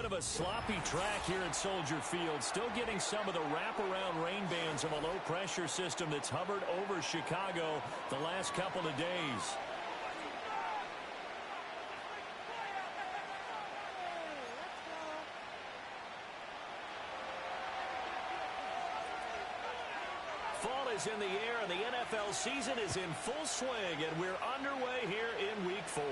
bit of a sloppy track here at Soldier Field. Still getting some of the wraparound rain bands of a low-pressure system that's hovered over Chicago the last couple of days. Fall is in the air, and the NFL season is in full swing, and we're underway here in Week 4.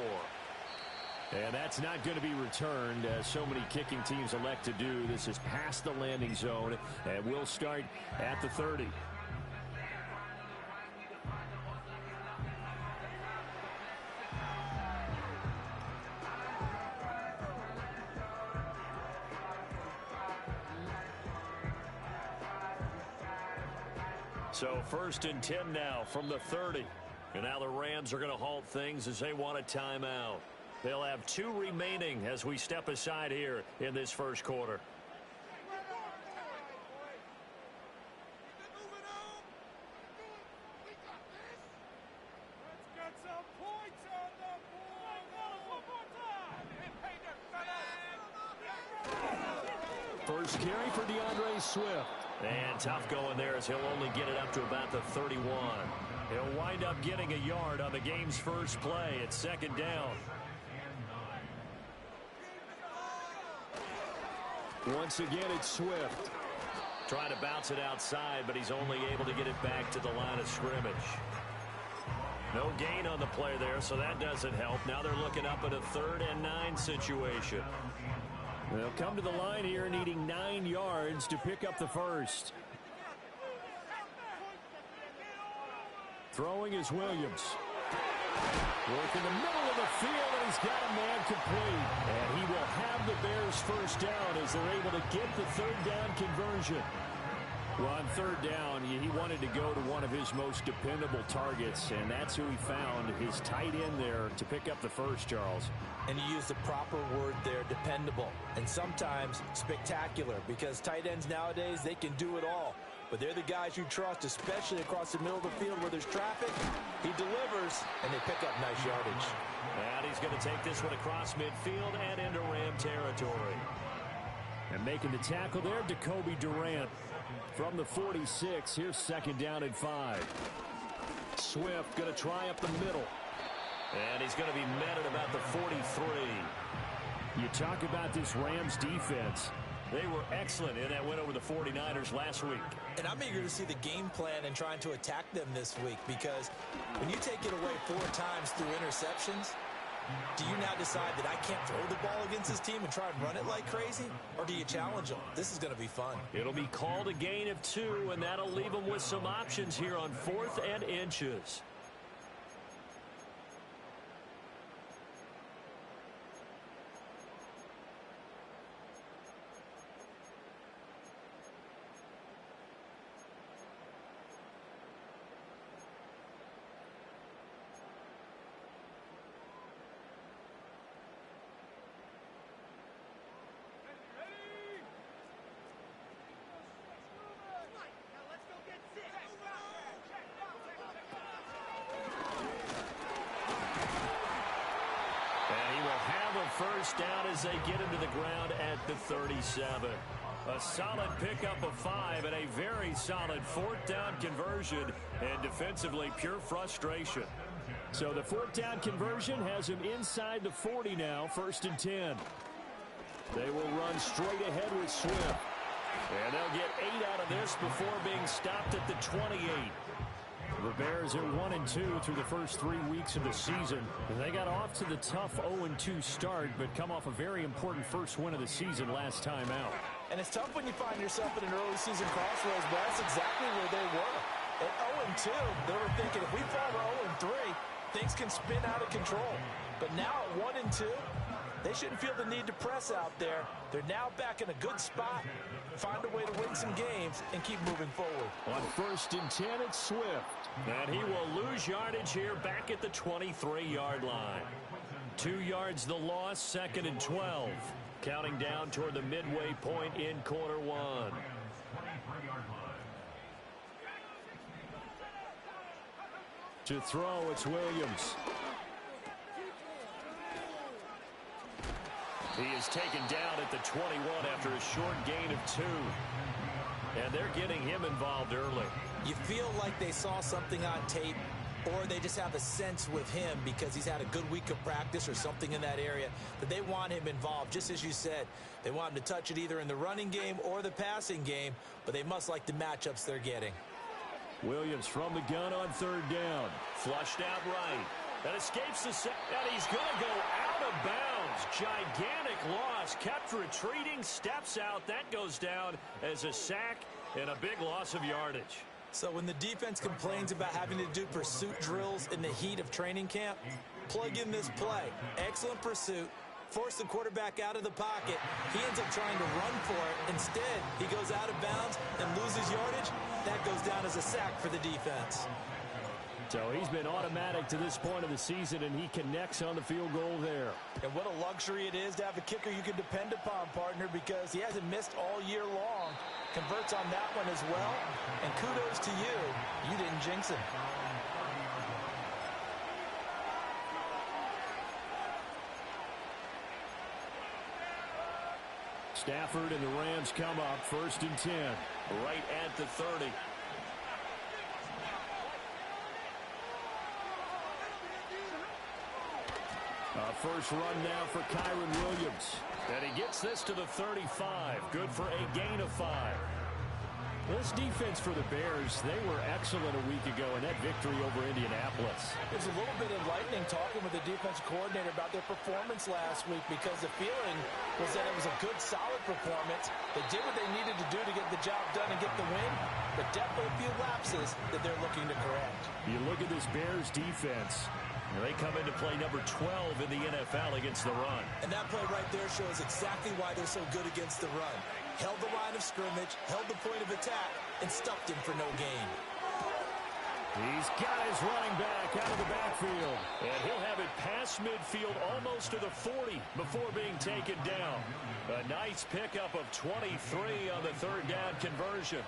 And that's not going to be returned, as so many kicking teams elect to do. This is past the landing zone, and we'll start at the 30. So 1st and 10 now from the 30. And now the Rams are going to halt things as they want a timeout. They'll have 2 remaining as we step aside here in this first quarter. First carry for DeAndre Swift. And tough going there as he'll only get it up to about the 31. He'll wind up getting a yard on the game's first play. It's 2nd down. Once again, it's Swift. Trying to bounce it outside, but he's only able to get it back to the line of scrimmage. No gain on the play there, so that doesn't help. Now they're looking up at a 3rd and 9 situation. They'll come to the line here needing 9 yards to pick up the first. Throwing is Williams. Work in the middle of the field, and he's got a man complete. And he will have the Bears first down as they're able to get the 3rd down conversion. Well, on 3rd down, he wanted to go to one of his most dependable targets, and that's who he found, his tight end there, to pick up the first, Charles. And you use the proper word there, dependable, and sometimes spectacular, because tight ends nowadays, they can do it all. But they're the guys you trust, especially across the middle of the field where there's traffic. He delivers, and they pick up nice yardage. And he's going to take this one across midfield and into Ram territory. And making the tackle there, Jacoby Durant. From the 46, here's 2nd down and 5. Swift going to try up the middle. And he's going to be met at about the 43. You talk about this Rams defense. They were excellent in that win over the 49ers last week. And I'm eager to see the game plan and trying to attack them this week, because when you take it away 4 times through interceptions, do you now decide that I can't throw the ball against this team and try and run it like crazy? Or do you challenge them? This is going to be fun. It'll be called a gain of 2, and that'll leave them with some options here on 4th and inches. First down as they get him to the ground at the 37. A solid pickup of 5 and a very solid 4th down conversion, and defensively pure frustration. So the 4th down conversion has him inside the 40 now, 1st and 10. They will run straight ahead with Swift. And they'll get 8 out of this before being stopped at the 28. The Bears are 1-2 through the first 3 weeks of the season. They got off to the tough 0-2 start, but come off a very important first win of the season last time out. And it's tough when you find yourself in an early season crossroads, but that's exactly where they were. At 0-2, they were thinking if we fall to 0-3, things can spin out of control. But now at 1-2, they shouldn't feel the need to press out there. They're now back in a good spot, find a way to win some games, and keep moving forward. On 1st and 10, it's Swift. And he will lose yardage here back at the 23-yard line. 2 yards the loss, 2nd and 12. Counting down toward the midway point in quarter 1. To throw, it's Williams. He He is taken down at the 21 after a short gain of 2. And they're getting him involved early. You feel like they saw something on tape, or they just have a sense with him because he's had a good week of practice or something in that area that they want him involved. Just as you said, they want him to touch it either in the running game or the passing game, but they must like the matchups they're getting. Williams from the gun on 3rd down. Flushed out right. That escapes the set, and he's going to go out of bounds. Gigantic loss. Kept retreating, steps out. That goes down as a sack and a big loss of yardage. So when the defense complains about having to do pursuit drills in the heat of training camp, plug in this play. Excellent pursuit. Force the quarterback out of the pocket. He ends up trying to run for it. Instead, he goes out of bounds and loses yardage. That goes down as a sack for the defense. So he's been automatic to this point of the season, and he connects on the field goal there. And what a luxury it is to have a kicker you can depend upon, partner, because he hasn't missed all year long. Converts on that one as well. And kudos to you. You didn't jinx him. Stafford and the Rams come up 1st and 10. Right at the 30. First run now for Kyron Williams. And he gets this to the 35. Good for a gain of 5. This defense for the Bears, they were excellent a week ago in that victory over Indianapolis. It was a little bit enlightening talking with the defensive coordinator about their performance last week because the feeling was that it was a good, solid performance. They did what they needed to do to get the job done and get the win, but definitely a few lapses that they're looking to correct. You look at this Bears defense. They come into play number 12 in the NFL against the run. And that play right there shows exactly why they're so good against the run. Held the line of scrimmage, held the point of attack, and stuffed him for no gain. He's got his running back out of the backfield. And he'll have it past midfield almost to the 40 before being taken down. A nice pickup of 23 on the 3rd down conversion.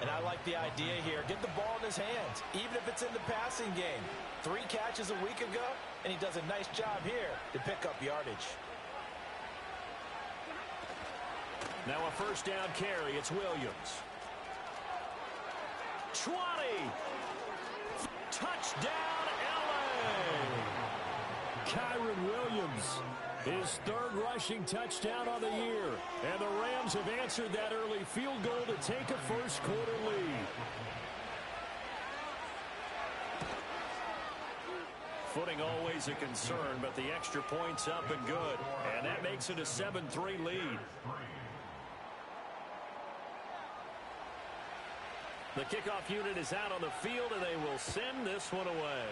And I like the idea here. Get the ball in his hands, even if it's in the passing game. 3 catches a week ago, and he does a nice job here to pick up yardage. Now a 1st down carry. It's Williams. 20. Touchdown, L.A. Kyron Williams. His 3rd rushing touchdown on the year. And the Rams have answered that early field goal to take a first quarter lead. Footing always a concern, but the extra point's up and good. And that makes it a 7-3 lead. The kickoff unit is out on the field, and they will send this one away.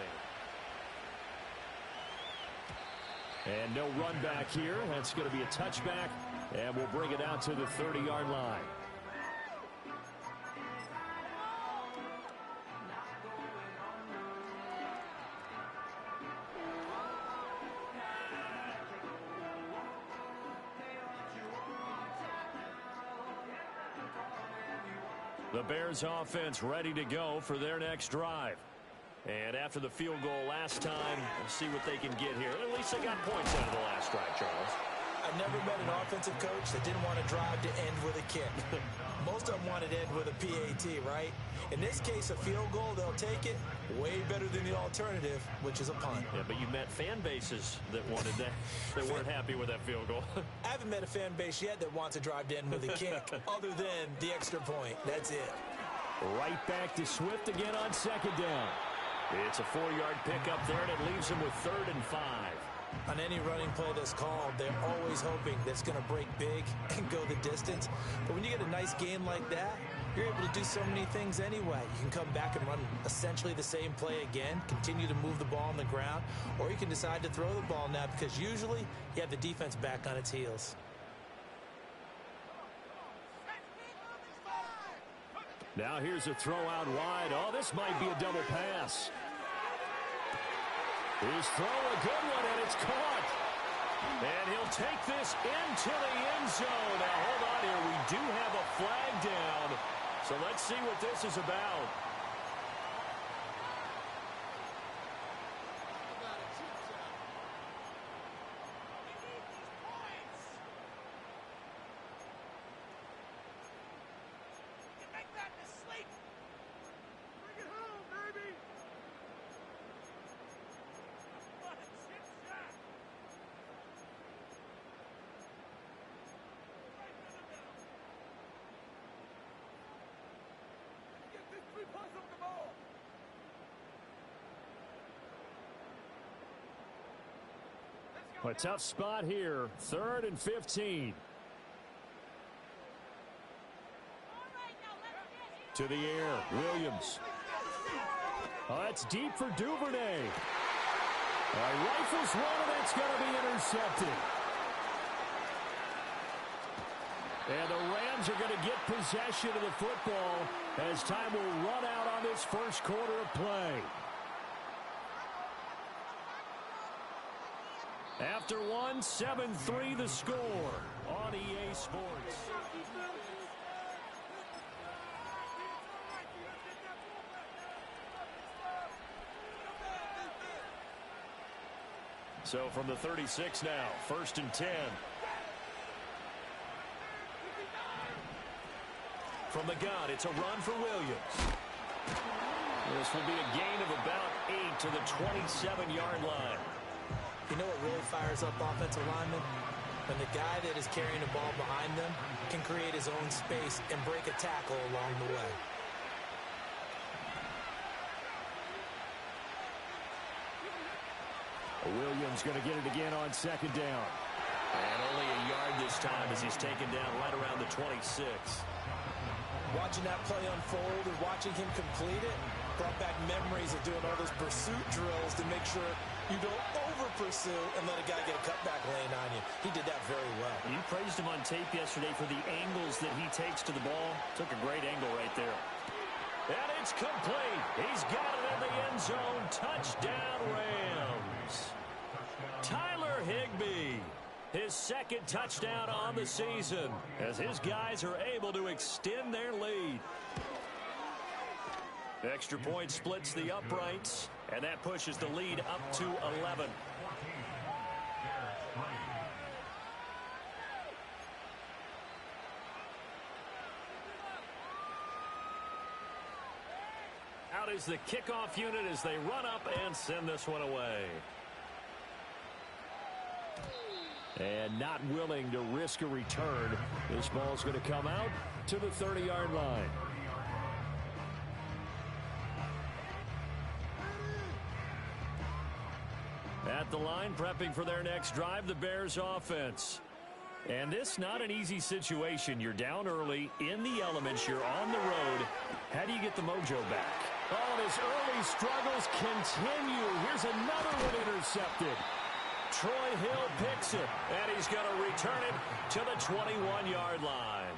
And no run back here. That's going to be a touchback, and we'll bring it out to the 30-yard line. The Bears offense ready to go for their next drive. And after the field goal last time, we'll see what they can get here. At least they got points out of the last drive, Charles. I've never met an offensive coach that didn't want to drive to end with a kick. Most of them wanted to end with a PAT, right? In this case, a field goal, they'll take it. Way better than the alternative, which is a punt. Yeah, but you met fan bases that wanted that, that weren't happy with that field goal. I haven't met a fan base yet that wants to drive to end with a kick, other than the extra point. That's it. Right back to Swift again on 2nd down. It's a 4-yard pickup there, and it leaves him with 3rd and 5. On any running play that's called, they're always hoping that's going to break big and go the distance. But when you get a nice game like that, you're able to do so many things anyway. You can come back and run essentially the same play again, continue to move the ball on the ground, or you can decide to throw the ball now because usually you have the defense back on its heels. Now here's a throw out wide. Oh, this might be a double pass. His throw, a good one, and it's caught. And he'll take this into the end zone. Now, hold on here. We do have a flag down. So let's see what this is about. A tough spot here. 3rd and 15. To the air, Williams. Oh, that's deep for Duvernay. Rifles one, and it's going to be intercepted. And the Rams are going to get possession of the football as time will run out on this first quarter of play. After one, 7-3 the score on EA Sports. So from the 36 now, 1st and 10. From the gun, it's a run for Williams. This will be a gain of about 8 to the 27-yard line. You know what really fires up offensive linemen? When the guy that is carrying the ball behind them can create his own space and break a tackle along the way. Williams going to get it again on 2nd down. And only a yard this time as he's taken down right around the 26. Watching that play unfold and watching him complete it brought back memories of doing all those pursuit drills to make sure you don't over-pursue and let a guy get a cutback lane on you. He did that very well. You praised him on tape yesterday for the angles that he takes to the ball. Took a great angle right there. And it's complete. He's got it in the end zone. Touchdown, Rams. Tyler Higbee. His 2nd touchdown on the season as his guys are able to extend their lead. Extra point splits the uprights, and that pushes the lead up to 11. Out is the kickoff unit as they run up and send this one away. And not willing to risk a return. This ball's going to come out to the 30-yard line. At the line, prepping for their next drive, the Bears offense. And this not an easy situation. You're down early, in the elements, you're on the road. How do you get the mojo back? Oh, his early struggles continue. Here's another one intercepted. Troy Hill picks it, and he's going to return it to the 21-yard line.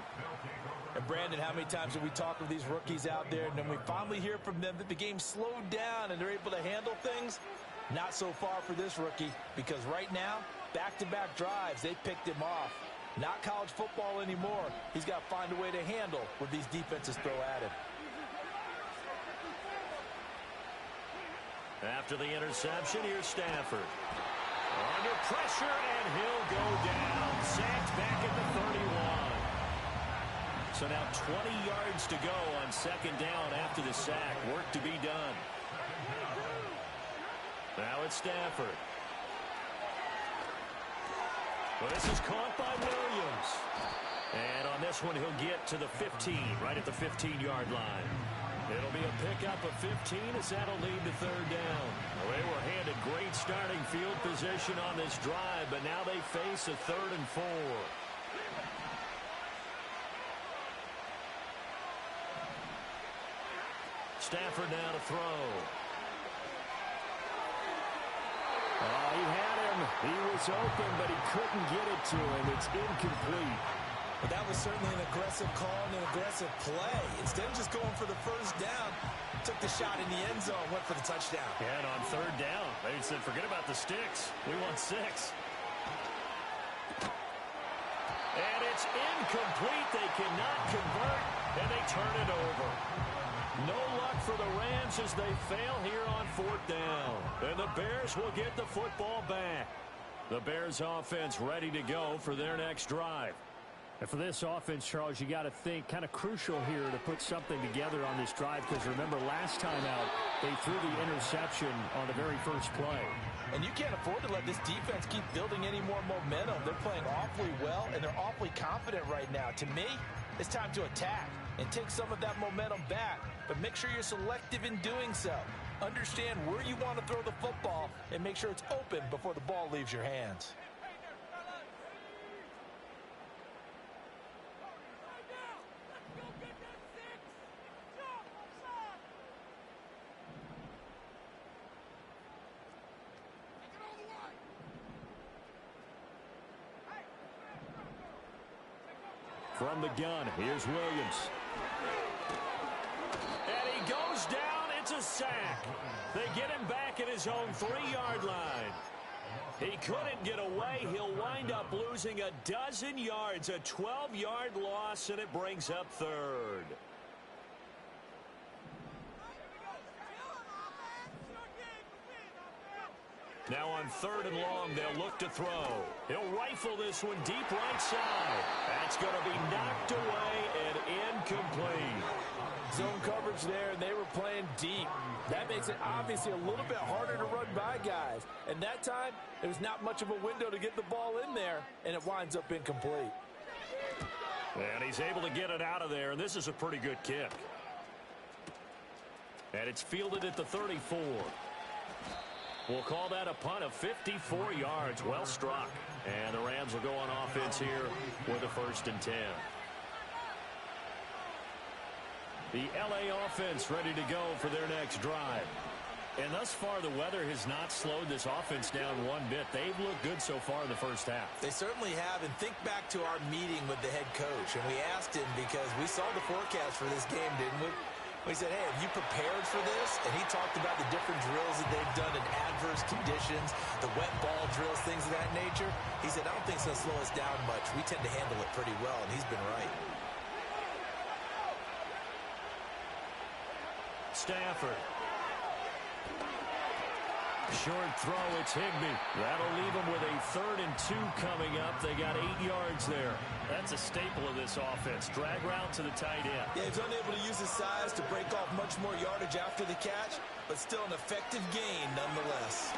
And Brandon, how many times have we talked with these rookies out there, and then we finally hear from them that the game slowed down and they're able to handle things? Not so far for this rookie, because right now, back-to-back drives, they picked him off. Not college football anymore. He's got to find a way to handle what these defenses throw at him. After the interception, here's Stafford. Under pressure, and he'll go down. Sacked back at the 31. So now 20 yards to go on 2nd down after the sack. Work to be done. Now it's Stafford. Well, this is caught by Williams. And on this one, he'll get to the 15, right at the 15-yard line. It'll be a pickup of 15 as that'll lead to 3rd down. Well, they were handed great starting field position on this drive, but now they face a 3rd and 4. Stafford now to throw. Oh, he had him. He was open, but he couldn't get it to him. It's incomplete. But that was certainly an aggressive call and an aggressive play. Instead of just going for the 1st down, took the shot in the end zone, went for the touchdown. Yeah, and on 3rd down, they said, forget about the sticks. We want 6. And it's incomplete. They cannot convert, and they turn it over. No luck for the Rams as they fail here on 4th down. And the Bears will get the football back. The Bears offense ready to go for their next drive. And for this offense, Charles, you got to think kind of crucial here to put something together on this drive, because remember last time out they threw the interception on the very first play. And you can't afford to let this defense keep building any more momentum. They're playing awfully well, and they're awfully confident right now. To me, it's time to attack. and take some of that momentum back, but make sure you're selective in doing so. Understand where you want to throw the football and make sure it's open before the ball leaves your hands. From the gun, here's Williams. And he goes down. It's a sack. They get him back at his own 3-yard line. He couldn't get away. He'll wind up losing a dozen yards, a 12-yard loss, and it brings up third. Now on 3rd and long, they'll look to throw. He'll rifle this one deep right side. That's going to be knocked away and incomplete. Zone coverage there, and they were playing deep. That makes it obviously a little bit harder to run by guys. And that time, there's not much of a window to get the ball in there, and it winds up incomplete. And he's able to get it out of there, and this is a pretty good kick. And it's fielded at the 34. We'll call that a punt of 54 yards. Well struck. And the Rams will go on offense here with a 1st and 10. The LA offense ready to go for their next drive. And thus far, the weather has not slowed this offense down one bit. They've looked good so far in the first half. They certainly have. And think back to our meeting with the head coach. And we asked him because we saw the forecast for this game, didn't we? We said, hey, have you prepared for this? And he talked about the different drills that they've done in adverse conditions, the wet ball drills, things of that nature. He said, I don't think it's going to slow us down much. We tend to handle it pretty well, and he's been right. Stafford. Short throw, it's Higbee. That'll leave them with a 3rd and 2 coming up. They got 8 yards there. That's a staple of this offense. Drag route to the tight end. Yeah, he's unable to use his size to break off much more yardage after the catch, but still an effective gain nonetheless.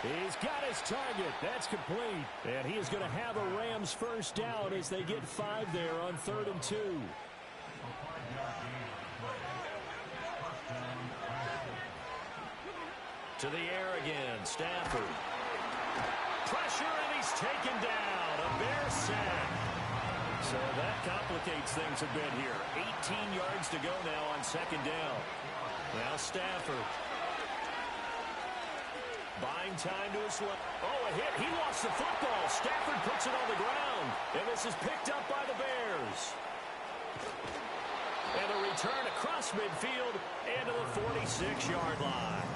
He's got his target. That's complete. And he is going to have a Rams 1st down as they get 5 there on 3rd and 2. To the air again, Stafford. Pressure, and he's taken down. A Bear sack. So that complicates things a bit here. 18 yards to go now on 2nd down. Now Stafford. Buying time to his left. Oh, a hit. He lost the football. Stafford puts it on the ground. And this is picked up by the Bears. And a return across midfield and to the 46-yard line.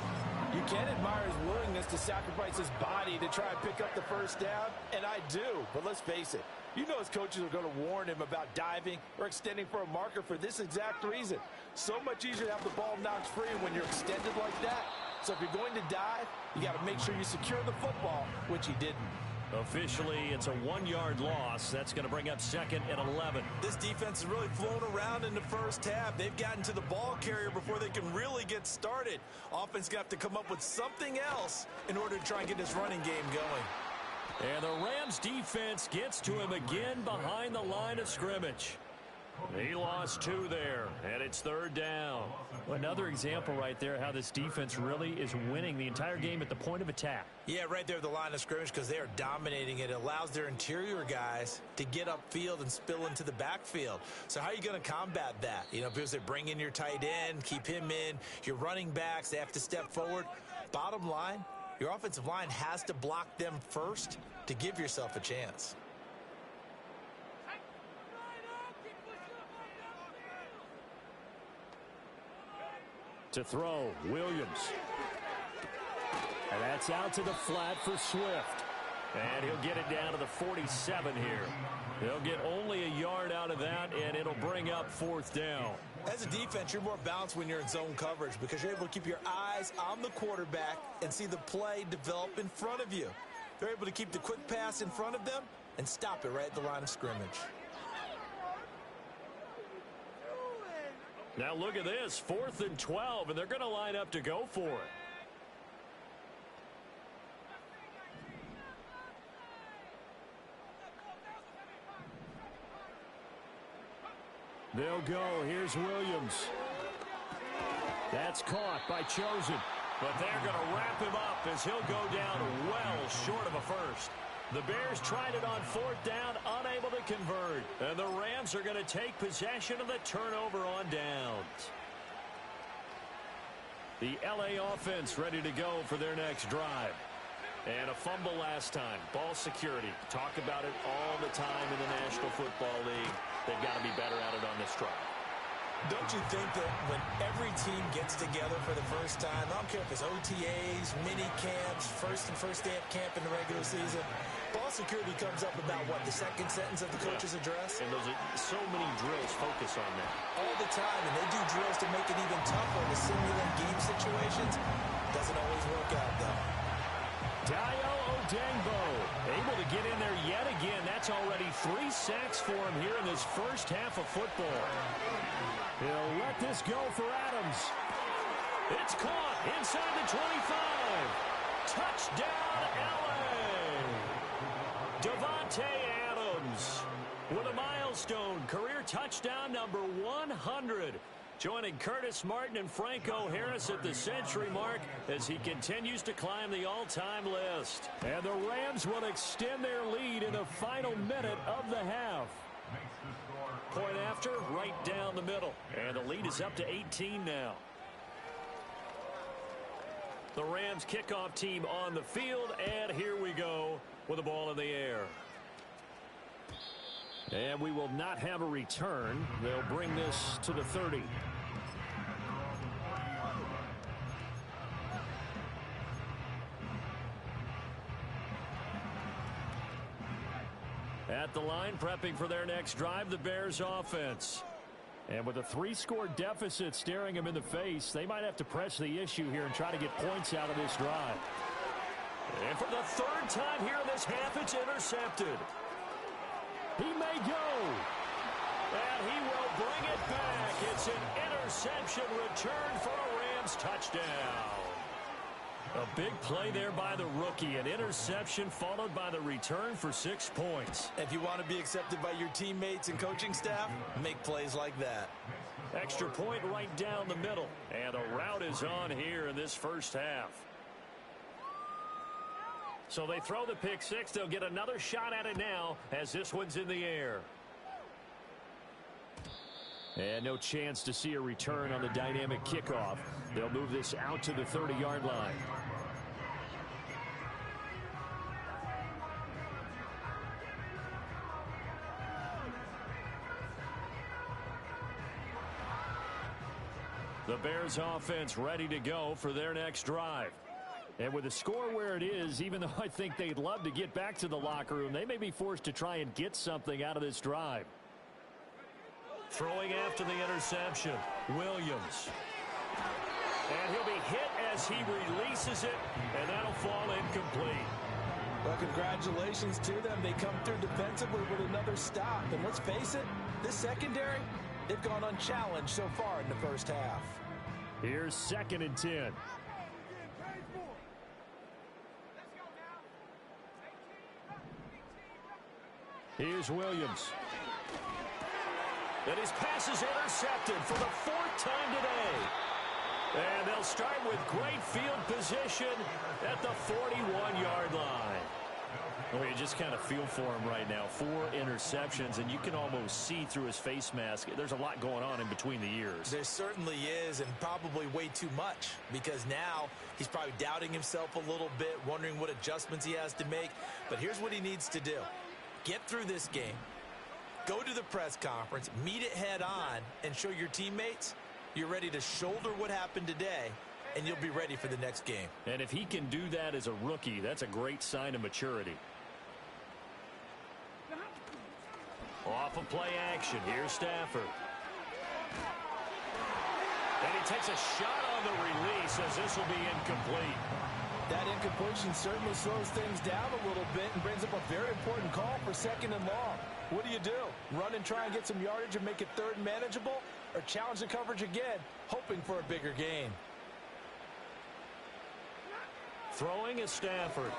You can admire his willingness to sacrifice his body to try and pick up the 1st down, and I do. But let's face it, you know his coaches are going to warn him about diving or extending for a marker for this exact reason. So much easier to have the ball knocked free when you're extended like that. So if you're going to dive, you got to make sure you secure the football, which he didn't. Officially, it's a 1-yard loss. That's going to bring up 2nd and 11. This defense has really flown around in the first half. They've gotten to the ball carrier before they can really get started. Offense got to come up with something else in order to try and get this running game going. And the Rams defense gets to him again behind the line of scrimmage. He lost 2 there, and it's 3rd down. Another example right there how this defense really is winning the entire game at the point of attack. Yeah, right there at the line of scrimmage because they are dominating it. It allows their interior guys to get upfield and spill into the backfield. So how are you going to combat that? You know, because they bring in your tight end, keep him in. Your running backs, they have to step forward. Bottom line, your offensive line has to block them first to give yourself a chance. To throw, Williams. And that's out to the flat for Swift. And he'll get it down to the 47 here. They'll get only a yard out of that, and it'll bring up 4th down. As a defense, you're more balanced when you're in zone coverage because you're able to keep your eyes on the quarterback and see the play develop in front of you. They're able to keep the quick pass in front of them and stop it right at the line of scrimmage. Now look at this, 4th and 12, and they're going to line up to go for it. They'll go. Here's Williams. That's caught by Chosen. But they're going to wrap him up as he'll go down well short of a first. The Bears tried it on fourth down, unable to convert. And the Rams are going to take possession of the turnover on downs. The L.A. offense ready to go for their next drive. And a fumble last time. Ball security. Talk about it all the time in the National Football League. They've got to be better at it on this drive. Don't you think that when every team gets together for the first time, I don't care if it's OTAs, mini camps, first day of camp in the regular season, ball security comes up about what, the second sentence of the coach's address? And those are so many drills focus on that. All the time, and they do drills to make it even tougher to simulate game situations. Doesn't always work out, though. Dayo Odengbo able to get in there yet again. That's already 3 sacks for him here in this first half of football. He'll let this go for Adams. It's caught inside the 25. Touchdown, L.A. Davante Adams with a milestone career touchdown number 100. Joining Curtis Martin and Franco Harris at the century mark as he continues to climb the all-time list. And the Rams will extend their lead in the final minute of the half. Point after, right down the middle. And the lead is up to 18 now. The Rams kickoff team on the field, and here we go with the ball in the air. And we will not have a return. They'll bring this to the 30. At the line, prepping for their next drive, the Bears offense. And with a 3-score deficit staring them in the face, they might have to press the issue here and try to get points out of this drive. And for the third time here in this half, it's intercepted. He may go. And he will bring it back. It's an interception return for a Rams touchdown. A big play there by the rookie. An interception followed by the return for 6 points. If you want to be accepted by your teammates and coaching staff, make plays like that. Extra point right down the middle. And a route is on here in this first half. So they throw the pick six. They'll get another shot at it now as this one's in the air. And no chance to see a return on the dynamic kickoff. They'll move this out to the 30-yard line. The Bears offense ready to go for their next drive. And with the score where it is, even though I think they'd love to get back to the locker room, they may be forced to try and get something out of this drive. Throwing after the interception, Williams. And he'll be hit as he releases it, and that'll fall incomplete. Well, congratulations to them. They come through defensively with another stop. And let's face it, this secondary, they've gone unchallenged so far in the first half. Here's 2nd and 10. Here's Williams. And his pass is intercepted for the 4th time today. And they'll start with great field position at the 41-yard line. Well, you just kind of feel for him right now. 4 interceptions, and you can almost see through his face mask. There's a lot going on in between the ears. There certainly is, and probably way too much, because now he's probably doubting himself a little bit, wondering what adjustments he has to make. But here's what he needs to do. Get through this game. Go to the press conference, meet it head on, and show your teammates you're ready to shoulder what happened today, and you'll be ready for the next game. And if he can do that as a rookie, that's a great sign of maturity. Off of play action, here's Stafford. And he takes a shot on the release as this will be incomplete. That incompletion certainly slows things down a little bit and brings up a very important call for 2nd and long. What do? Run and try and get some yardage and make it 3rd and manageable, or challenge the coverage again, hoping for a bigger gain? Throwing is Stafford.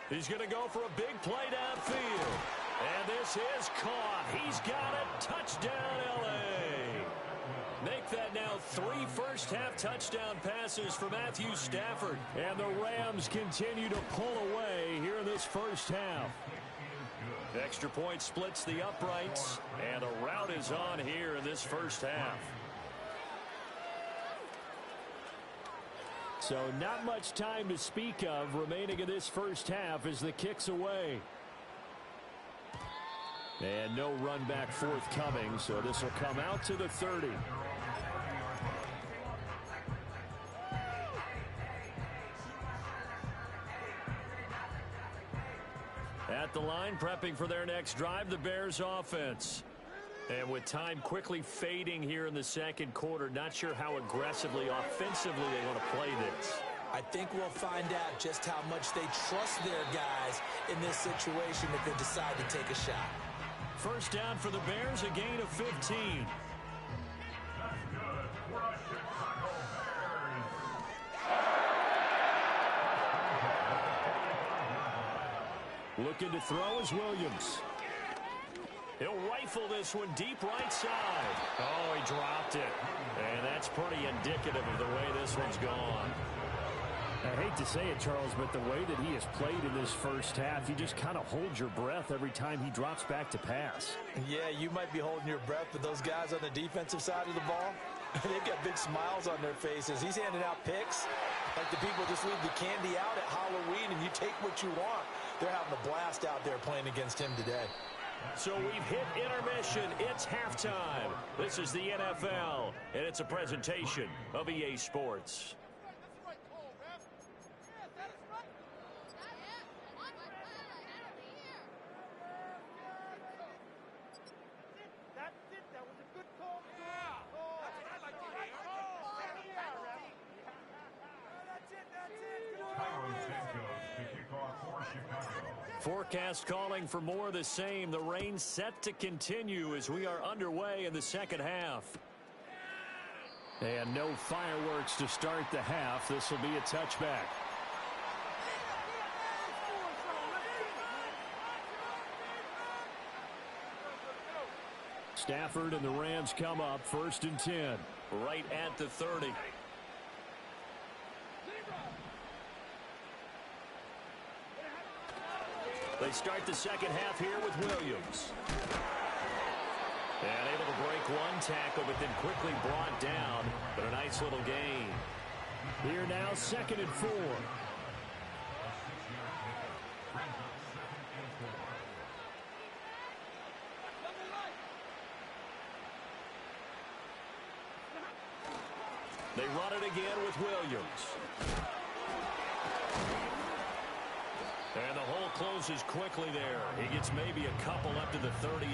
He's going to go for a big play downfield. And this is caught. He's got it. Touchdown, L.A. Make that now 3 first-half touchdown passes for Matthew Stafford. And the Rams continue to pull away here in this first half. Extra point splits the uprights, and a rout is on here in this first half. So not much time to speak of remaining in this first half as the kick's away. And no run back forthcoming, so this will come out to the 30. At the line, prepping for their next drive, the Bears offense. And with time quickly fading here in the second quarter, not sure how aggressively, offensively they want to play this. I think we'll find out just how much they trust their guys in this situation if they decide to take a shot. First down for the Bears, a gain of 15. Looking to throw is Williams. He'll rifle this one deep right side. Oh, he dropped it. And that's pretty indicative of the way this one's gone. I hate to say it, Charles, but the way that he has played in this first half, you just kind of hold your breath every time he drops back to pass. Yeah, you might be holding your breath, but those guys on the defensive side of the ball, they've got big smiles on their faces. He's handing out picks like the people just leave the candy out at Halloween and you take what you want. They're having a blast out there playing against him today. So we've hit intermission. It's halftime. This is the NFL, and it's a presentation of EA Sports. Forecast calling for more of the same. The rain set to continue as we are underway in the second half. And no fireworks to start the half. This will be a touchback. Stafford and the Rams come up 1st and 10. Right at the 30. They start the second half here with Williams. And able to break one tackle, but then quickly brought down. But a nice little gain. Here now, 2nd and 4. They run it again with Williams. And the hole closes quickly there. He gets maybe a couple up to the 38.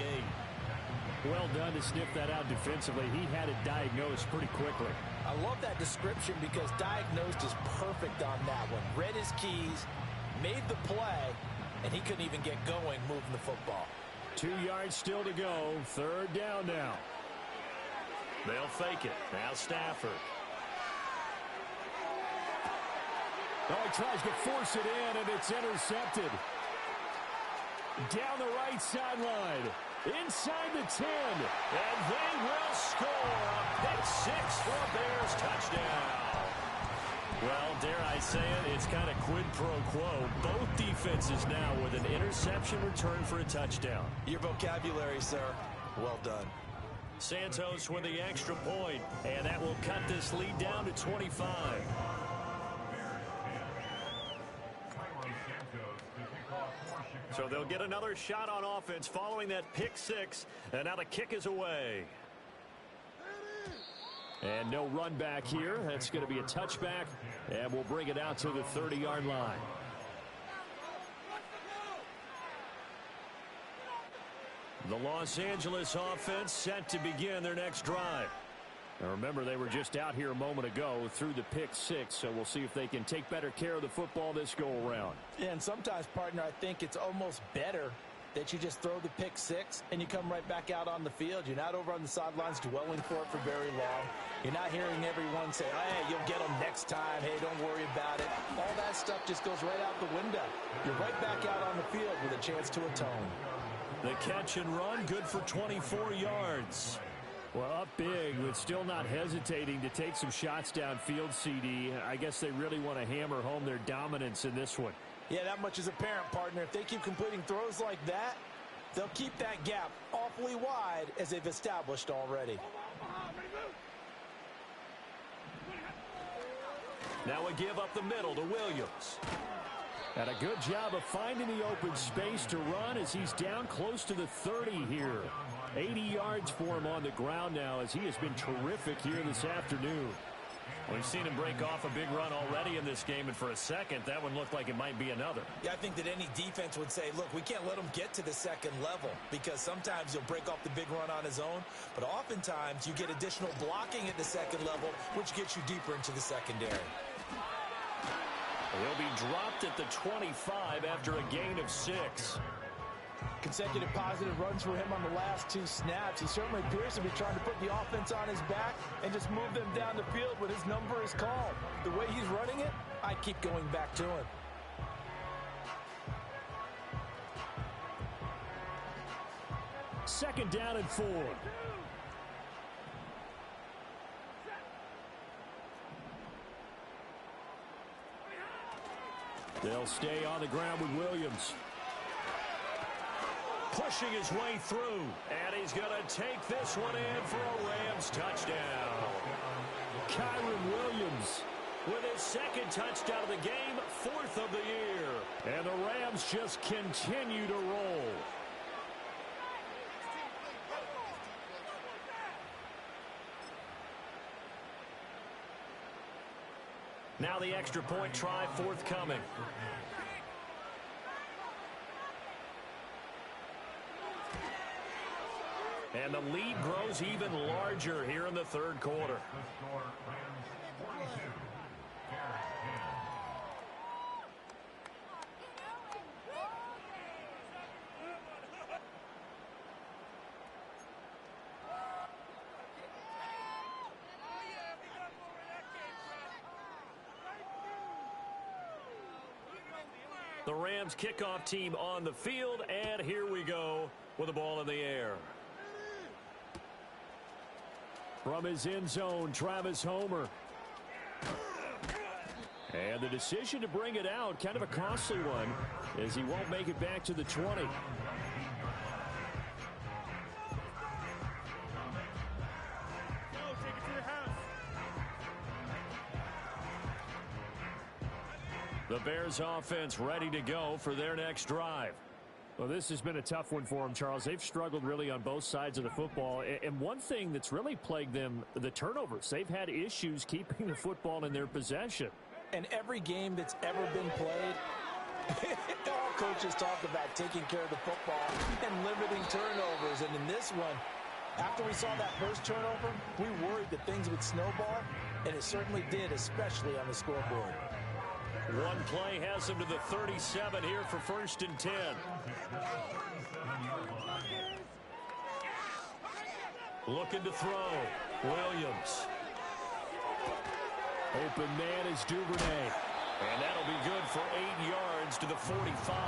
Well done to sniff that out defensively. He had it diagnosed pretty quickly. I love that description because diagnosed is perfect on that one. Read his keys, made the play, and he couldn't even get going moving the football. 2 yards still to go. 3rd down now. They'll fake it. Now Stafford. Oh, he tries to force it in, and it's intercepted. Down the right sideline. Inside the 10. And they will score a pick six for a Bears touchdown. Well, dare I say it, it's kind of quid pro quo. Both defenses now with an interception return for a touchdown. Your vocabulary, sir. Well done. Santos with the extra point, and that will cut this lead down to 25. So they'll get another shot on offense following that pick six, and now the kick is away. And no run back here. That's going to be a touchback, and we'll bring it out to the 30-yard line. The Los Angeles offense set to begin their next drive. Now remember, they were just out here a moment ago through the pick six, so we'll see if they can take better care of the football this go-around. Yeah, and sometimes, partner, I think it's almost better that you just throw the pick six and you come right back out on the field. You're not over on the sidelines dwelling for it for very long. You're not hearing everyone say, hey, you'll get them next time. Hey, don't worry about it. All that stuff just goes right out the window. You're right back out on the field with a chance to atone. The catch and run, good for 24 yards. Well, up big, but still not hesitating to take some shots downfield, CD. I guess they really want to hammer home their dominance in this one. Yeah, that much is apparent, partner. If they keep completing throws like that, they'll keep that gap awfully wide as they've established already. Now a give up the middle to Williams. And a good job of finding the open space to run as he's down close to the 30 here. 80 yards for him on the ground now as he has been terrific here this afternoon. We've seen him break off a big run already in this game, and for a second, that one looked like it might be another. Yeah, I think that any defense would say, look, we can't let him get to the second level because sometimes he'll break off the big run on his own, but oftentimes you get additional blocking at the second level, which gets you deeper into the secondary. He'll be dropped at the 25 after a gain of 6. Consecutive positive runs for him on the last 2 snaps. He certainly appears to be trying to put the offense on his back and just move them down the field when his number is called. The way he's running it, I keep going back to him. Second down and 4. They'll stay on the ground with Williams. Pushing his way through, and he's going to take this one in for a Rams touchdown. Kyron Williams with his second touchdown of the game, 4th of the year. And the Rams just continue to roll. Now the extra point try forthcoming. And the lead grows even larger here in the third quarter. The Rams kickoff team on the field, and here we go with the ball in the air. From his end zone, Travis Homer. And the decision to bring it out, kind of a costly one, as he won't make it back to the 20. The Bears offense ready to go for their next drive. Well, this has been a tough one for them, Charles. They've struggled really on both sides of the football. And one thing that's really plagued them, the turnovers. They've had issues keeping the football in their possession. And every game that's ever been played, all coaches talk about taking care of the football and limiting turnovers. And in this one, after we saw that first turnover, we worried that things would snowball, and it certainly did, especially on the scoreboard. One play has him to the 37 here for 1st and 10. Looking to throw. Williams. Open man is Duvernay. And that'll be good for 8 yards to the 45.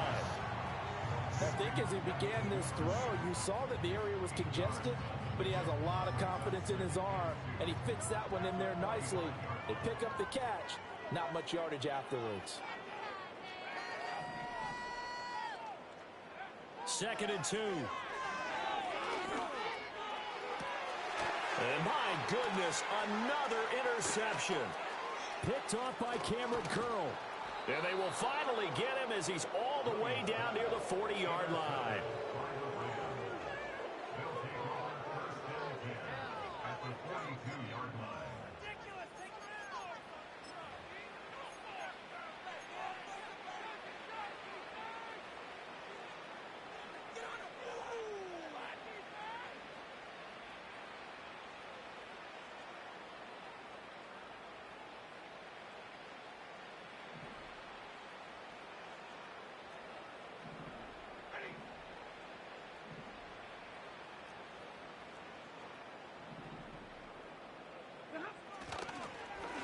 I think as he began this throw, you saw that the area was congested, but he has a lot of confidence in his arm, and he fits that one in there nicely. They pick up the catch. Not much yardage afterwards. 2nd and 2. And my goodness, another interception. Picked off by Cameron Curl. And they will finally get him as he's all the way down near the 40-yard line.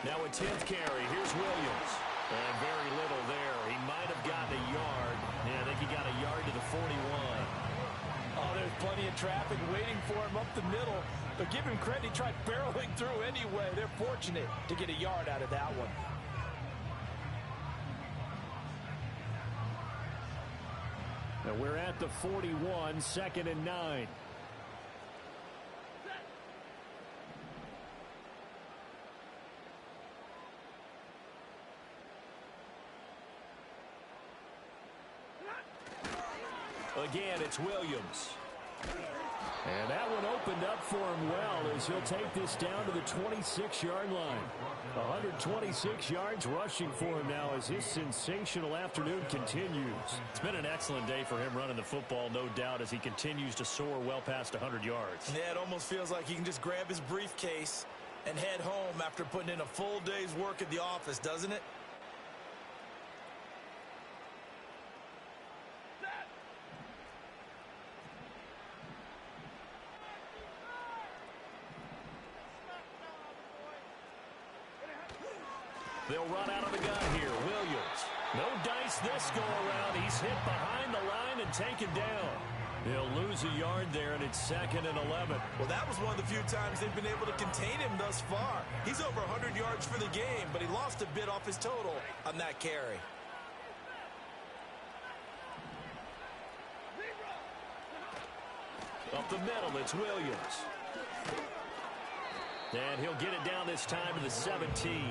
Now a 10th carry. Here's Williams. And very little there. He might have gotten a yard. Yeah, I think he got a yard to the 41. Oh, there's plenty of traffic waiting for him up the middle. But give him credit, he tried barreling through anyway. They're fortunate to get a yard out of that one. And we're at the 41, 2nd and 9. Again, it's Williams. And that one opened up for him well as he'll take this down to the 26-yard line. 126 yards rushing for him now as his sensational afternoon continues. It's been an excellent day for him running the football, no doubt, as he continues to soar well past 100 yards. Yeah, it almost feels like he can just grab his briefcase and head home after putting in a full day's work at the office, doesn't it? They'll run out of the gun here. Williams. No dice this go-around. He's hit behind the line and taken down. They'll lose a yard there, and it's 2nd and 11. Well, that was one of the few times they've been able to contain him thus far. He's over 100 yards for the game, but he lost a bit off his total on that carry. Up the middle, it's Williams. And he'll get it down this time to the 17.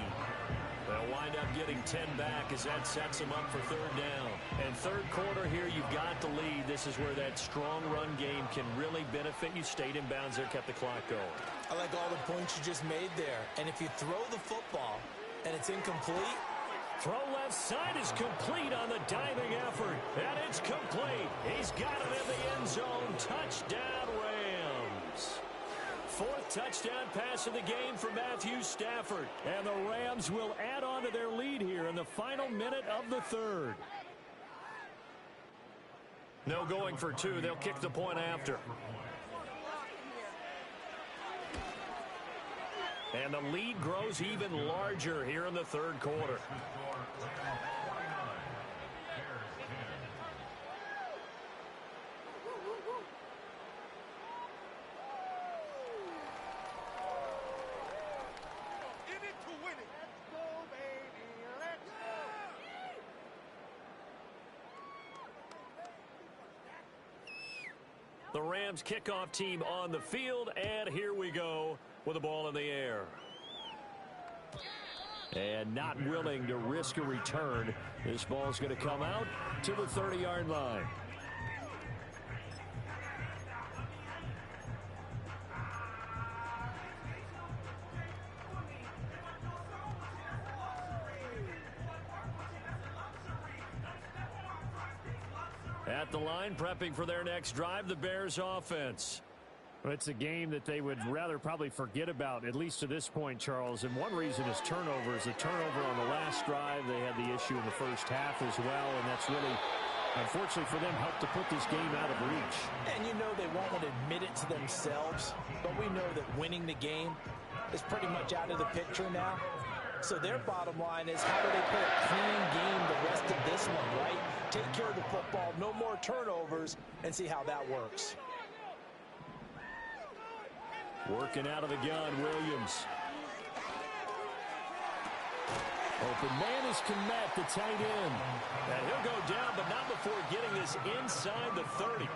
They'll wind up getting 10 back as that sets them up for 3rd down. And 3rd quarter here, you've got the lead. This is where that strong run game can really benefit you. Stayed in bounds there, kept the clock going. I like all the points you just made there. And if you throw the football and it's incomplete, throw left side is complete on the diving effort. And it's complete. He's got it in the end zone. Touchdown, Rams. 4th touchdown pass of the game for Matthew Stafford. And the Rams will add on to their lead here in the final minute of the 3rd. No going for 2. They'll kick the point after. And the lead grows even larger here in the 3rd quarter. The Rams kickoff team on the field, and here we go with the ball in the air. And not willing to risk a return. This ball's going to come out to the 30-yard line. At the line, prepping for their next drive, the Bears offense. It's a game that they would rather probably forget about, at least to this point, Charles. And one reason is turnovers. The turnover on the last drive, they had the issue in the first half as well, and that's really, unfortunately for them, helped to put this game out of reach. And you know they won't want to admit it to themselves, but we know that winning the game is pretty much out of the picture now. So their bottom line is, how do they play a clean game the rest of this one, right? Take care of the football, no more turnovers, and see how that works. Working out of the gun, Williams. Open man is Kmet, the tight end. And he'll go down, but not before getting this inside the 30.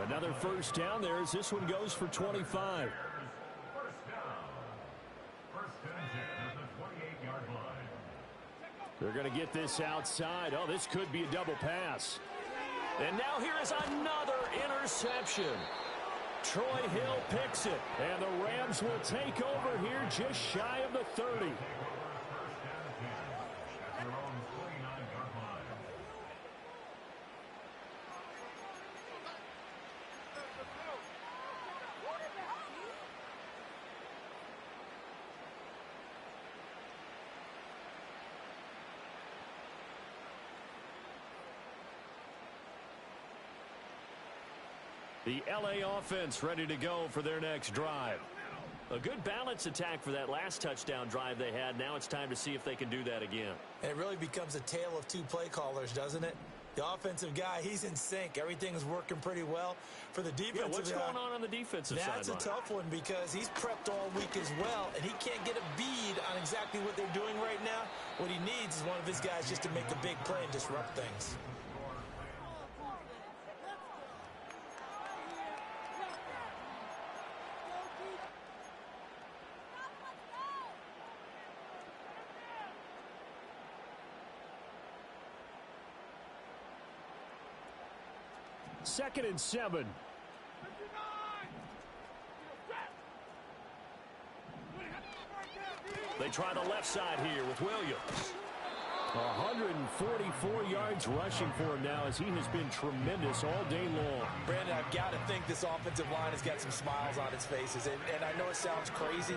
Another first down there as this one goes for 25. They're going to get this outside. Oh, this could be a double pass. And now here is another interception. Troy Hill picks it, and the Rams will take over here just shy of the 30. The LA offense ready to go for their next drive. A good balance attack for that last touchdown drive they had. Now it's time to see if they can do that again. And it really becomes a tale of two play callers, doesn't it? The offensive guy, he's in sync. Everything is working pretty well. For the defensive guy, what's going on the defensive side? That's a tough one because he's prepped all week as well, and he can't get a bead on exactly what they're doing right now. What he needs is one of his guys just to make a big play and disrupt things. Second and 7. They try the left side here with Williams. 144 yards rushing for him now as he has been tremendous all day long. Brandon, I've got to think this offensive line has got some smiles on its faces. And I know it sounds crazy,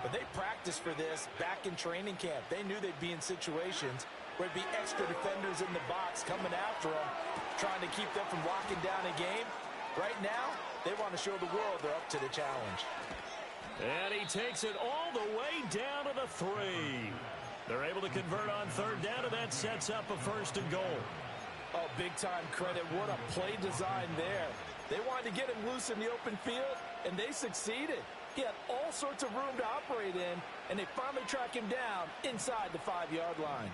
but they practiced for this back in training camp. They knew they'd be in situations where it'd be extra defenders in the box coming after them, trying to keep them from locking down a game. Right now, they want to show the world they're up to the challenge. And he takes it all the way down to the 3. They're able to convert on third down, and that sets up a 1st and goal. Oh, big-time credit. What a play design there. They wanted to get him loose in the open field, and they succeeded. He had all sorts of room to operate in, and they finally track him down inside the 5-yard line.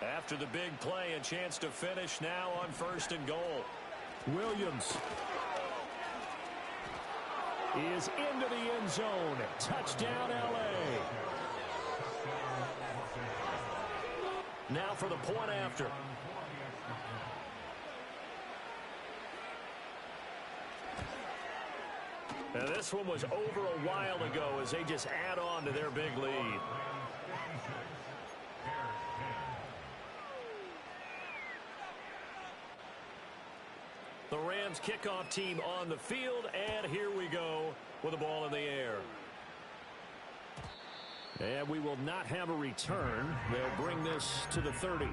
After the big play, a chance to finish now on 1st and goal. Williams is into the end zone. Touchdown, L.A. Now for the point after. Now this one was over a while ago as they just add on to their big lead. The Rams kickoff team on the field, and here we go with the ball in the air. And we will not have a return. They'll bring this to the 30.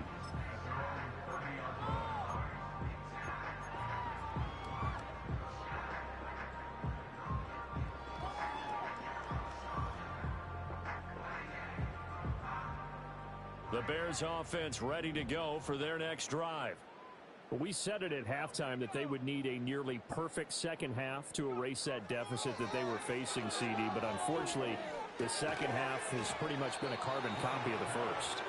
The Bears offense ready to go for their next drive. We said it at halftime that they would need a nearly perfect second half to erase that deficit that they were facing, CD. But unfortunately, the second half has pretty much been a carbon copy of the first.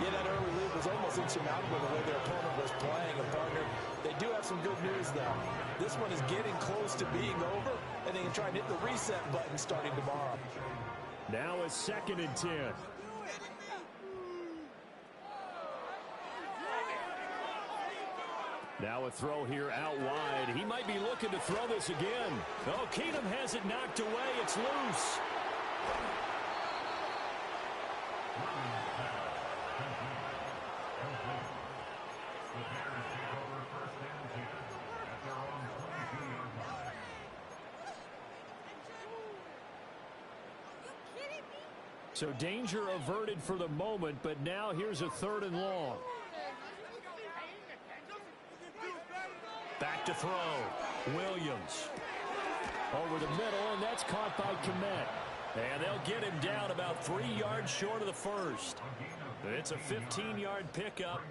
Yeah, that early lead was almost insurmountable the way their opponent was playing. And, partner, they do have some good news, though. This one is getting close to being over, and they can try and hit the reset button starting tomorrow. Now a 2nd and 10. Now a throw here out wide. He might be looking to throw this again. Oh, Keenum has it knocked away. It's loose. So danger averted for the moment, but now here's a 3rd and long. Back to throw. Williams. Over the middle, and that's caught by Kmet. And they'll get him down about 3 yards short of the first. It's a 15-yard pickup,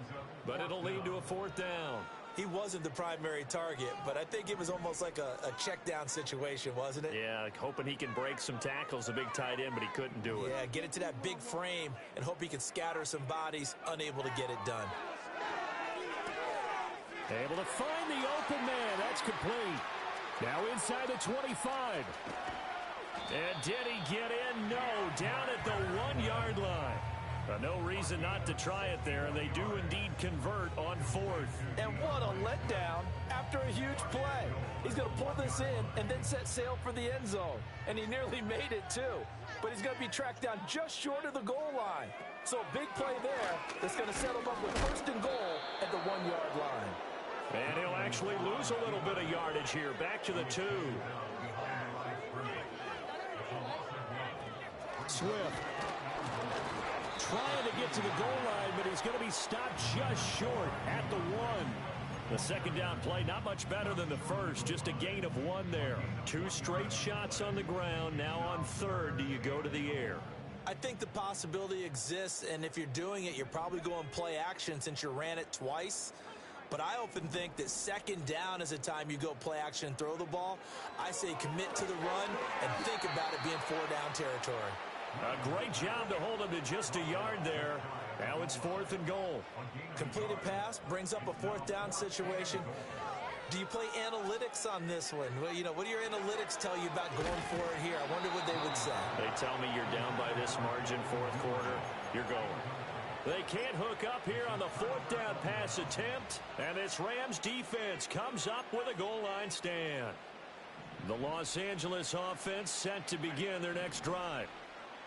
but it'll lead to a 4th down. He wasn't the primary target, but I think it was almost like a check-down situation, wasn't it? Yeah, like hoping he can break some tackles, a big tight end, but he couldn't do it. Yeah, get it to that big frame and hope he can scatter some bodies, unable to get it done. Able to find the open man. That's complete. Now inside the 25. And did he get in? No, down at the 1-yard line. No reason not to try it there, and they do indeed convert on 4th. And what a letdown after a huge play. He's going to pull this in and then set sail for the end zone. And he nearly made it, too. But he's going to be tracked down just short of the goal line. So a big play there that's going to set him up with 1st and goal at the 1-yard line. And he'll actually lose a little bit of yardage here. Back to the 2. Swift trying to get to the goal line, but he's going to be stopped just short at the 1. The 2nd down play, not much better than the first. Just a gain of 1 there. 2 straight shots on the ground. Now on 3rd, do you go to the air? I think the possibility exists, and if you're doing it, you're probably going play action since you ran it twice. But I often think that second down is a time you go play action and throw the ball. I say commit to the run and think about it being 4-down territory. A great job to hold him to just a yard there. Now it's 4th and goal. Completed pass brings up a 4th down situation. Do you play analytics on this one? Well, you know, what do your analytics tell you about going for it here? I wonder what they would say. They tell me you're down by this margin, 4th quarter, you're going. They can't hook up here on the 4th down pass attempt. And this Rams defense comes up with a goal line stand. The Los Angeles offense set to begin their next drive.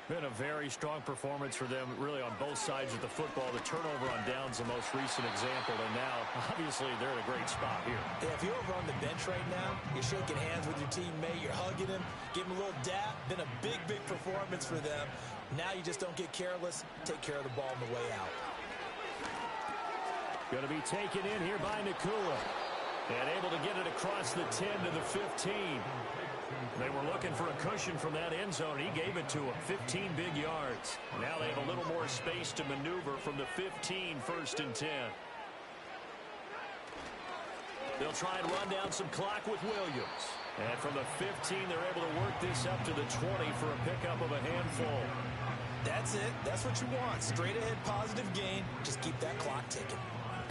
Been a very strong performance for them, really, on both sides of the football. The turnover on downs, the most recent example, and now, obviously, they're in a great spot here. Yeah, if you're over on the bench right now, you're shaking hands with your teammate, you're hugging him, give him a little dap. Been a big, big performance for them. Now you just don't get careless. Take care of the ball on the way out. Going to be taken in here by Nakua. And able to get it across the 10 to the 15. They were looking for a cushion from that end zone. He gave it to them. 15 big yards. Now they have a little more space to maneuver from the 15, 1st and 10. They'll try and run down some clock with Williams. And from the 15, they're able to work this up to the 20 for a pickup of a handful. That's it. That's what you want. Straight ahead positive gain. Just keep that clock ticking.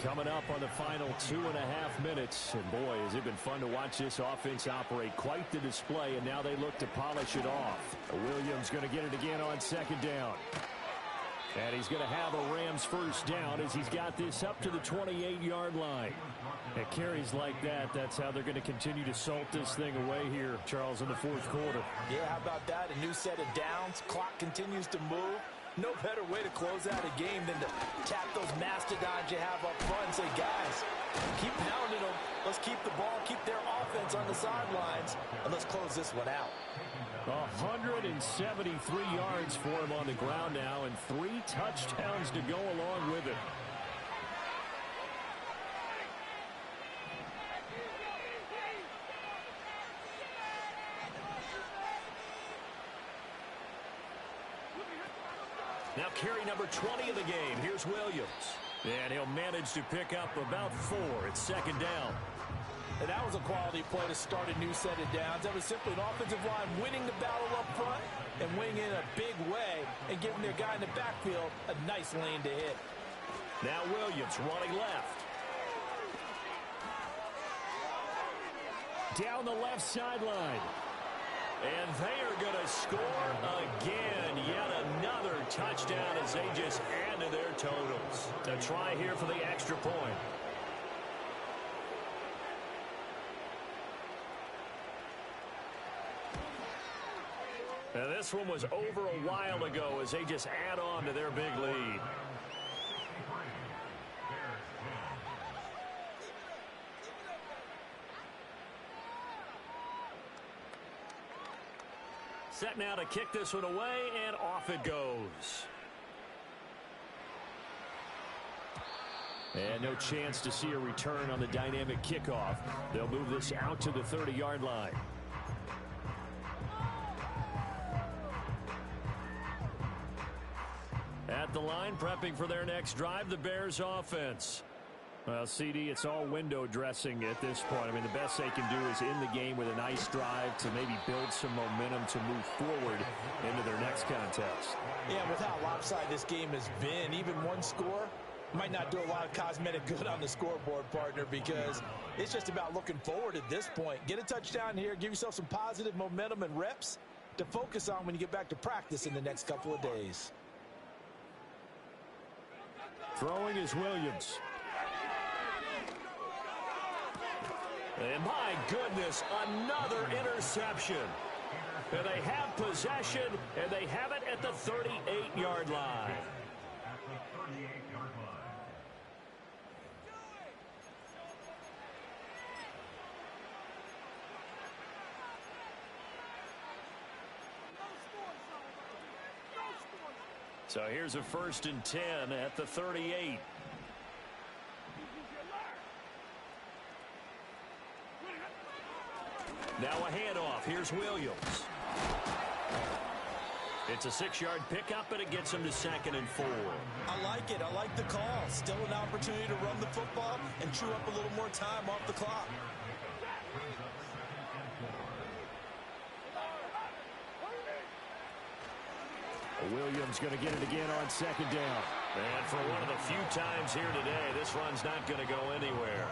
Coming up on the final 2.5 minutes. And boy, has it been fun to watch this offense operate. Quite the display, and now they look to polish it off. Williams going to get it again on 2nd down. And he's going to have a Rams 1st down as he's got this up to the 28-yard line. At carries like that, that's how they're going to continue to salt this thing away here, Charles, in the 4th quarter. Yeah, how about that? A new set of downs. Clock continues to move. No better way to close out a game than to tap those mastodons you have up front and say, guys, keep pounding them. Let's keep the ball, keep their offense on the sidelines, and let's close this one out. 173 yards for him on the ground now, and 3 touchdowns to go along with it. Now carry number 20 of the game. Here's Williams. And he'll manage to pick up about 4. It's 2nd down. And that was a quality play to start a new set of downs. That was simply an offensive line winning the battle up front and winning in a big way and giving their guy in the backfield a nice lane to hit. Now Williams running left. Down the left sideline. And they are going to score again. Yet another touchdown as they just add to their totals. A try here for the extra point. Now this one was over a while ago as they just add on to their big lead. Set now to kick this one away, and off it goes. And no chance to see a return on the dynamic kickoff. They'll move this out to the 30-yard line. At the line, prepping for their next drive, the Bears offense. Well, CD, it's all window dressing at this point. I mean, the best they can do is in the game with a nice drive to maybe build some momentum to move forward into their next contest. Yeah, with how lopsided this game has been, even one score might not do a lot of cosmetic good on the scoreboard, partner, because it's just about looking forward at this point. Get a touchdown here, give yourself some positive momentum and reps to focus on when you get back to practice in the next couple of days. Throwing is Williams. And my goodness, another interception. And they have possession, and they have it at the 38-yard line. So here's a 1st and 10 at the 38. Now a handoff. Here's Williams. It's a 6-yard pickup, and it gets him to 2nd and 4. I like it. I like the call. Still an opportunity to run the football and chew up a little more time off the clock. Williams going to get it again on 2nd down. And for one of the few times here today, this run's not going to go anywhere.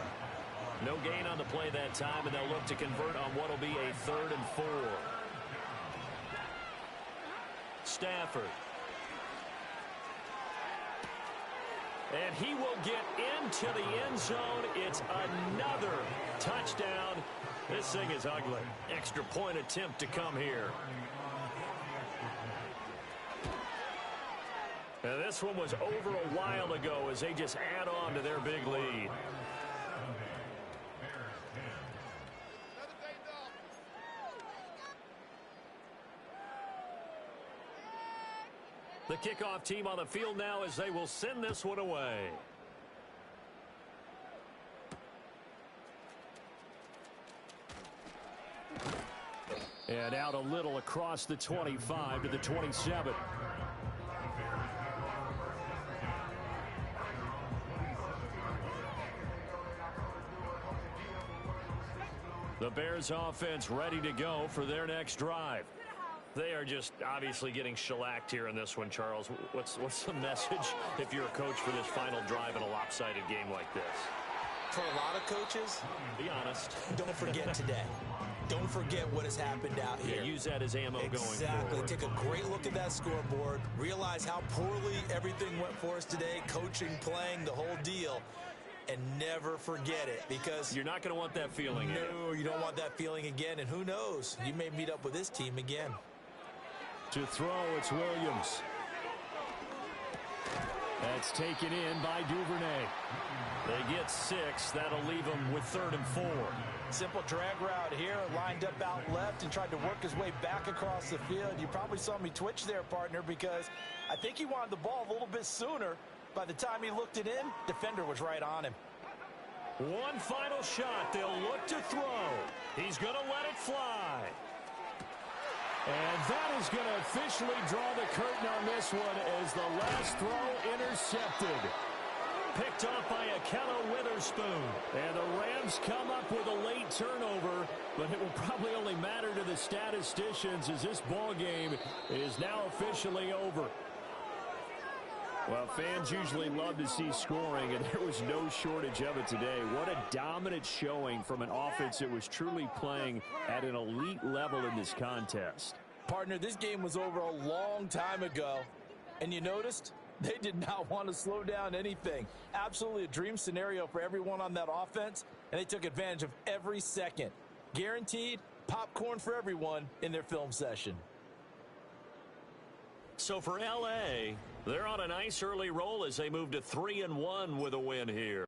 No gain on the play that time, and they'll look to convert on what will be a 3rd and 4. Stafford. And he will get into the end zone. It's another touchdown. This thing is ugly. Extra point attempt to come here. Now, this one was over a while ago as they just add on to their big lead. The kickoff team on the field now as they will send this one away. And out a little across the 25 to the 27. The Bears offense ready to go for their next drive. They are just obviously getting shellacked here in this one, Charles. What's the message if you're a coach for this final drive in a lopsided game like this? For a lot of coaches, be honest. Don't forget today. Don't forget what has happened out here. Yeah, use that as ammo going forward. Exactly. Take a great look at that scoreboard. Realize how poorly everything went for us today. Coaching, playing, the whole deal. And never forget it, because you're not going to want that feeling again. No, you don't want that feeling again. And who knows? You may meet up with this team again. To throw, it's Williams. That's taken in by Duvernay. They get 6. That'll leave them with 3rd and 4. Simple drag route here, lined up out left and tried to work his way back across the field. You probably saw me twitch there, partner, because I think he wanted the ball a little bit sooner. By the time he looked it in, defender was right on him. One final shot. They'll look to throw. He's going to let it fly. And that is going to officially draw the curtain on this one as the last throw intercepted. Picked off by Akello Witherspoon. And the Rams come up with a late turnover, but it will probably only matter to the statisticians as this ball game is now officially over. Well, fans usually love to see scoring, and there was no shortage of it today. What a dominant showing from an offense that was truly playing at an elite level in this contest. Partner, this game was over a long time ago, and you noticed they did not want to slow down anything. Absolutely a dream scenario for everyone on that offense, and they took advantage of every second. Guaranteed popcorn for everyone in their film session. So for L.A., they're on a nice early roll as they move to 3-1 with a win here.